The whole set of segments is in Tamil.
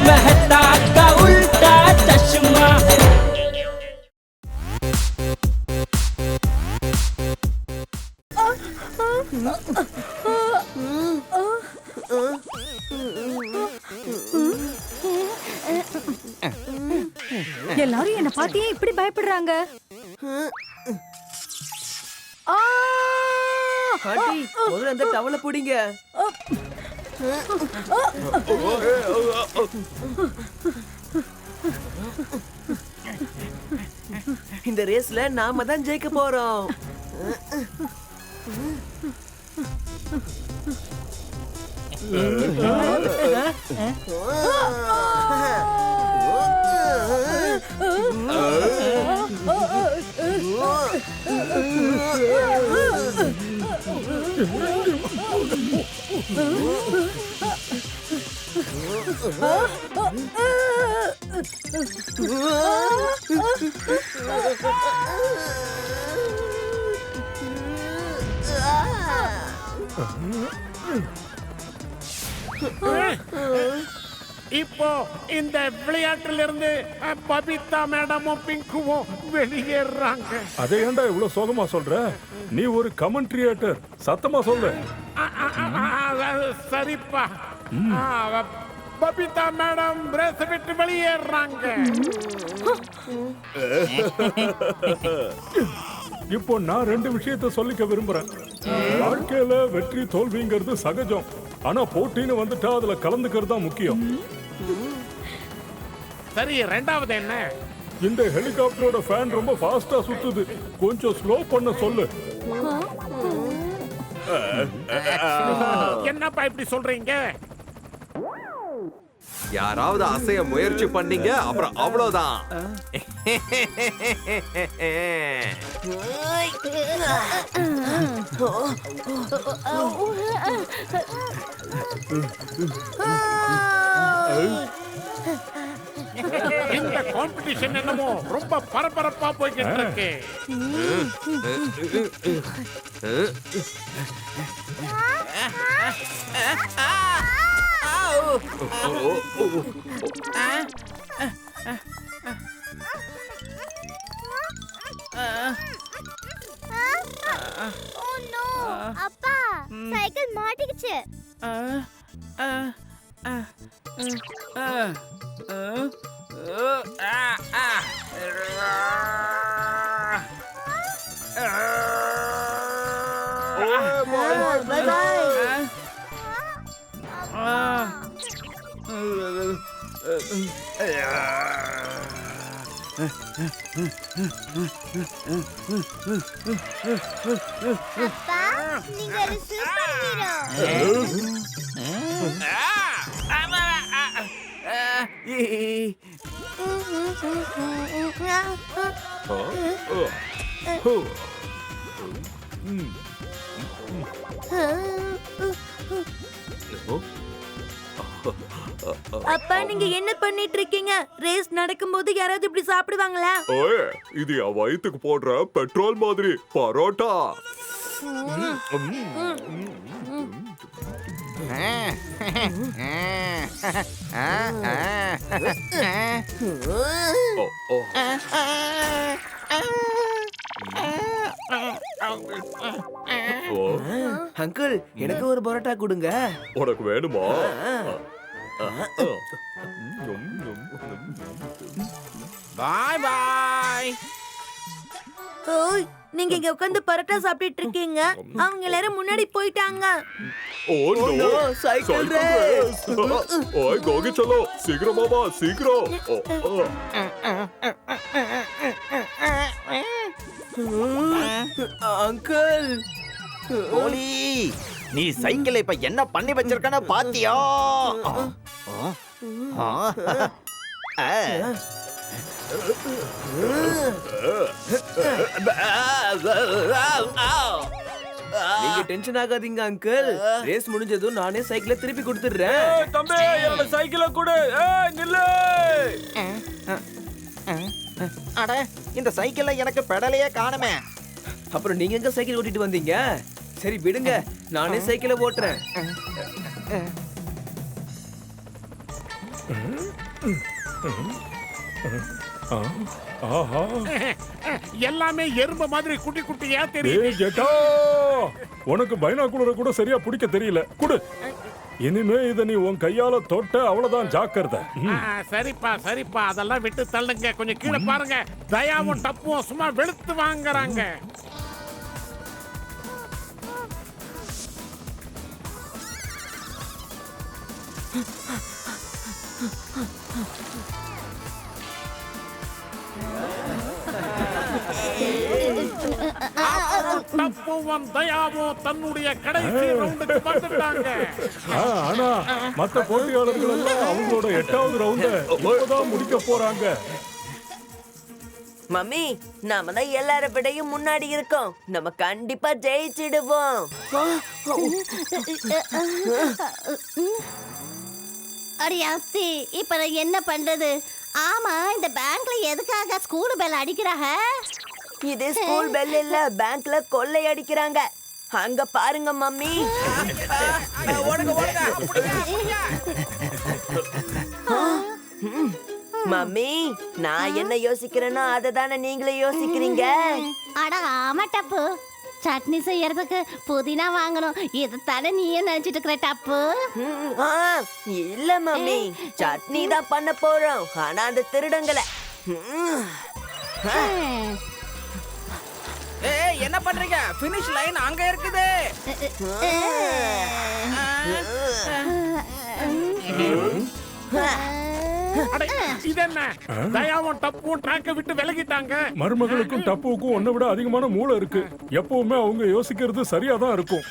मेहता का उल्टा चश्मा। எல்லாரும் என்ன பாத்தியே இப்படி பயப்படுறாங்க. ஆண்டி முதல்ல அந்த டவலை போடிங்க. இந்த ரேஸ்ல நாம தான் ஜெயிக்க போறோம். இப்போ இந்த விளையாட்டுல இருந்து பபிதா மேடமும் பிங்குவும் வெளியேறாங்க. அதை ஏன்டா இவ்வளவு சோகமா சொல்ற? நீ ஒரு கமெண்ட்ரியேட்டர், சத்தமா சொல்லு. சரிப்பா, பபிதா மேடம் ரேஸ் விட்டு வெளியேறாங்க. இப்போ நான் 2 விஷயத்தை சொல்லிக்க விரும்புறேன். வாழ்க்கையில வெற்றி தோல்விங்கிறது சகஜம். ஆனா போட்டின்னு வந்துட்டா அதுல கலந்துக்கிறது தான் முக்கியம். சரி, ரெண்டாவது என்ன? இந்த ஹெலிகாப்டரோட ஃபேன் ரொம்ப ஃபாஸ்டா சுத்துது, கொஞ்சம் ஸ்லோ பண்ண சொல்லு. என்னப்பா இப்படி சொல்றீங்க? யாராவது அசைய முயற்சி பண்ணீங்க அப்புறம் அவ்வளவுதான். இந்த காம்படிஷன் என்னமோ ரொம்ப பரபரப்பா போய்கிட்டு இருக்கு. அப்பா, சைக்கிள் மாட்டிக்கிச்சு. Bye bye. அப்பா, நீங்க ஒரு சூப்பர் ஹீரோ. அப்பா, நீங்க என்ன பண்ணிட்டு இருக்கீங்க? ரேஸ் நடக்கும்போது யாராவது இப்படி சாப்பிடுவாங்களா? இது என் வயிற்றுக்கு போடுற பெட்ரோல் மாதிரி பரோட்டா. அங்கிள், எனக்கு ஒரு பரோட்டா கொடுங்க. உனக்கு வேணுமா? பாய் பாய். ஓய், நீங்க இங்க உட்கார்ந்து பரோட்டா சாப்பிட்டுட்டு இருக்கீங்க. அவங்க எல்லாரும் முன்னாடி போயிட்டாங்க. Oh no, cycle race. ஓய் கோகி चलो, சீக்கிரமா வா, சீக்கிரம். அங்கிள், ஓலி, நீ சைக்கிளை இப்ப என்ன பண்ணி வச்சிருக்கன்னு பாத்தியா? நீங்க டென்ஷன் ஆகாதீங்க அங்கிள். ரேஸ் முடிஞ்சதும் நானே சைக்கிளை திருப்பி கொடுத்துடுறேன். தம்பி, என்னோட சைக்கிளை கொடு. நில்லு. அட, இந்த சைக்கிள்ல எனக்கு பெடலையே காணுமே. அப்புறம் நீங்க எங்க சைக்கிள் ஓட்டிட்டு வந்தீங்க? சரி விடுங்க, நானே சைக்கிளை ஓட்டுறேன். ஆஹா எல்லாமே எறும்பு மாதிரி குட்டி குட்டியா தெரியுது. ஏய் ஜெட்டா, உனக்கு பைனாகுலரை கூட சரியா பிடிக்க தெரியல. குடு. இனிமே இத நீ உன் கையால தொட்ட அவ்வளவுதான் ஜாக்கிரதை. சரிப்பா சரிப்பா, அதெல்லாம் விட்டு தள்ளுங்க. கொஞ்சம் கீழே பாருங்க, தயாவும் டப்பும் சும்மா வெளுத்து வாங்குறாங்க. டப்புவும் தயாவும் தன்னுடைய கடைசி ரவுண்டுக்கு வந்துட்டாங்க. ஆனா மத்த போட்டியாளர்கள் எல்லாம் அவங்களோட 8வது ரவுண்ட இப்பதான் முடிக்க போறாங்க. மம்மி, நாம தான் எல்லார விடையும் முன்னாடி இருக்கோம். நம்ம கண்டிப்பா ஜெயிச்சிடுவோம். அடியாத்தி, இப்ப நான் என்ன பண்றது? ஆமா, இந்த பேங்க்ல எதுக்காக ஸ்கூல் பெல் அடிக்கிறாங்க? இது ஸ்கூல் பெல் இல்ல, பேங்க்ல கொள்ளை அடிக்கிறாங்க. அங்க பாருங்க மம்மி. மம்மி, நான் என்ன யோசிக்கிறேனோ அதை தானே நீங்களே யோசிக்கிறீங்க. அட ஆமா டப்பு, சட்னி செய்யறதுக்கு புதினா வாங்கணும். இதைத்தானே நீயே நினைச்சிட்டு இருக்கிற டப்பு? இல்ல மம்மி, சட்னி தான் பண்ண போறோம். ஆனா அந்த திருடங்களை என்ன பண்றீங்க? ஃபினிஷ் லைன் அங்க இருக்குது. அட, இது என்ன? தயாவும் டப்பும் ட்ராக்கை விட்டு விலகிட்டாங்க. மருமகளுக்கும் டப்புவுக்கும் ஒன்னை விட அதிகமான மூளை இருக்கு. எப்பவுமே அவங்க யோசிக்கிறது சரியா தான் இருக்கும்.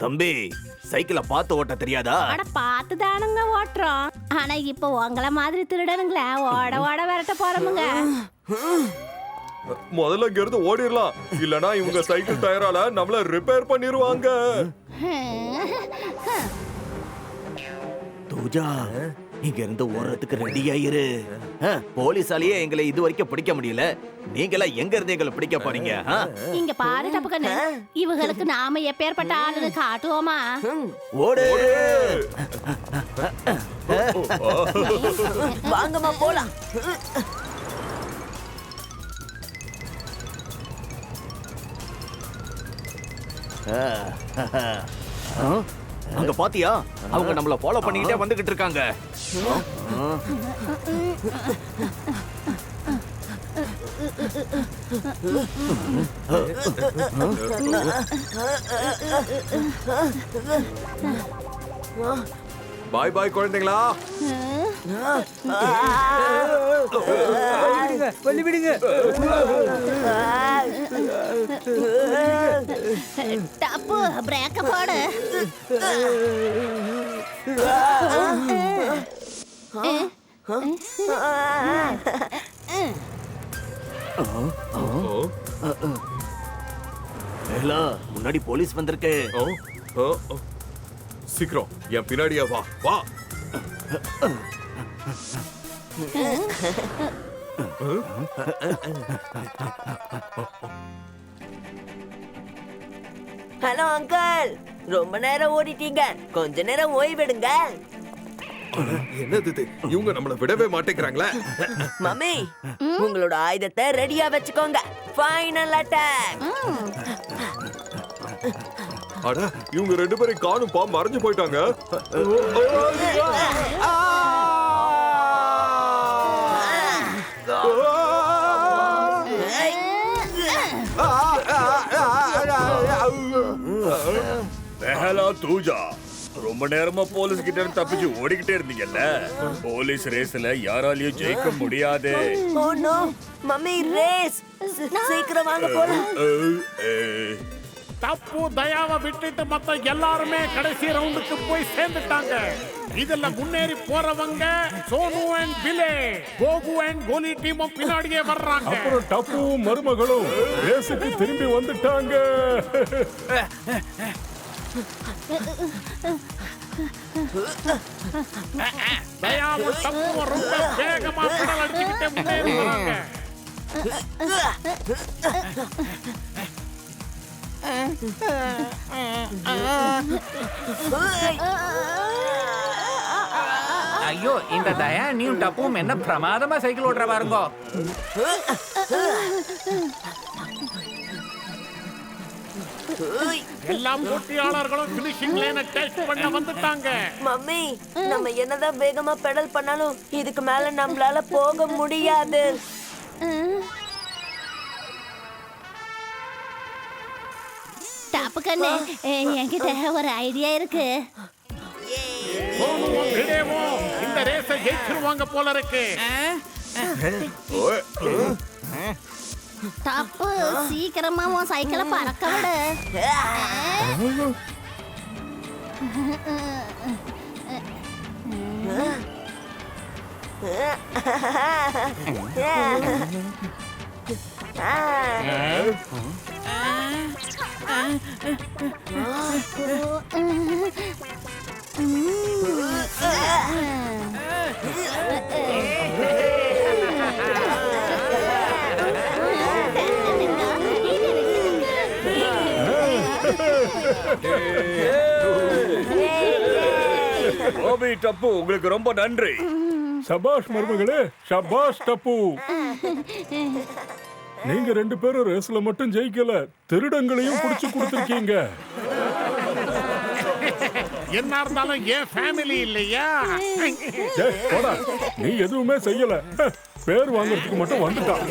தம்பி, சைக்கிளை பார்த்து ஓட்ட தெரியாதா? அட பார்த்து தானுங்க ஓட்டுறோம். ஆனா இப்ப உங்களை மாதிரி திருடனுங்களா ஓட ஓட விரட்ட போறோமுங்க. முதல்ல இங்க இருந்து ஓடிடலாம், இல்லனா இவங்க சைக்கிள் டயரால நம்மள ரிப்பேர் பண்ணிருவாங்க. தூஜா, இங்க இருந்து ஓடுறதுக்கு ரெடியாயிரு. போலீஸாலேயே எங்களை இது வரைக்கும் பிடிக்க முடியல, நீங்களா எங்க இருந்து எங்களை பிடிக்க போறீங்க? இங்க பாரு டப்புக்கண்ணு, இவங்களுக்கு நாம எப்பேற்பட்ட ஆளுன்னு காட்டுவோமா? ஓடு. வாங்கம்மா போலாம். அங்க பாத்தியா, அவங்க நம்மள ஃபாலோ பண்ணிக்கிட்டே வந்துகிட்டு இருக்காங்க. பாய் பாய் குழந்தைங்களா. டப்பு பிரேக்க போடு. முன்னாடி போலீஸ் வந்திருக்கு. சீக்கிரம் என் பின்னாடியே வா வா. ஹலோ அங்கிள், ரொம்ப நேரம் ஓடிட்டீங்க, கொஞ்ச நேரம் ஓய்வெடுங்க. என்னது இது? இவங்க நம்மள விடவே மாட்டேங்கிறாங்களே. மம்மி, உங்களோட ஆயுதத்தை ரெடியா வச்சுக்கோங்க. Final attack. அட, இவங்க 2 பேரும் காணும்பா, மறைஞ்சு போயிட்டாங்க. பெஹலா தூஜா, ரொம்ப நேரமா போலீஸ் கிட்ட இருந்து தப்பிச்சு ஓடிக்கிட்டே இருந்தீங்கல்ல. போலீஸ் ரேஸ்ல யாராலையும் ஜெயிக்க முடியாது. ஓ நோ மம்மி, ரேஸ் சீக்கிரம் வாங்க போலாம். தப்பு தயாவை விட்டுட்டு மத்த எல்லாருமே கடைசி ரவுண்டுக்கு போய் சேர்ந்துட்டாங்க. இதுல முன்னேறி போறவங்க சோனு அண்ட் பிலே, கோகு அண்ட் கோலி டீமும் பின்னாடியே வர்றாங்க. அப்புறம் டப்புவும் மருமகளும் ரேஸுக்கு திரும்பி வந்துட்டாங்க. தயாவும் தப்புவும் ரொம்ப வேகமா பெடல் அடிச்சுக்கிட்டே முன்னேறி வராங்க. ஐயோ இந்த தயா நீயும் டப்பும் என்ன பிரமாதமா சைக்கிள் ஓட்டுற பாருங்கோ. எல்லா போட்டியாளர்களும் பினிஷிங் லைனை டச் பண்ண வந்துட்டாங்க. மம்மி நம்ம என்னதான் வேகமா பெடல் பண்ணாலும் இதுக்கு மேல நம்மளால போக முடியாது. டாப்பு கண்ணு என்கிட்ட ஒரு ஐடியா இருக்கு. சோனுவும் வினேவும் இந்த ரேஸை ஜெயிச்சிருவாங்க போல இருக்கு. தப்பு சீக்கிரமா உன் சைக்கிளை பறக்க விடு. கோபி டப்பு உங்களுக்கு ரொம்ப நன்றி. சபாஷ் மருமகளே, சபாஷ் டப்பு. நீங்க ரெண்டு பேரும் ரேஸ்ல மட்டும் ஜெயிக்கல, திருடங்களையும் புடிச்சு கொடுத்திருக்கீங்க. என்ன இருந்தாலும் என் ஃபேமிலி இல்லையா? போடா, நீ எதுவுமே செய்யல, பேர் வாங்குறதுக்கு மட்டும் வந்துட்டான்.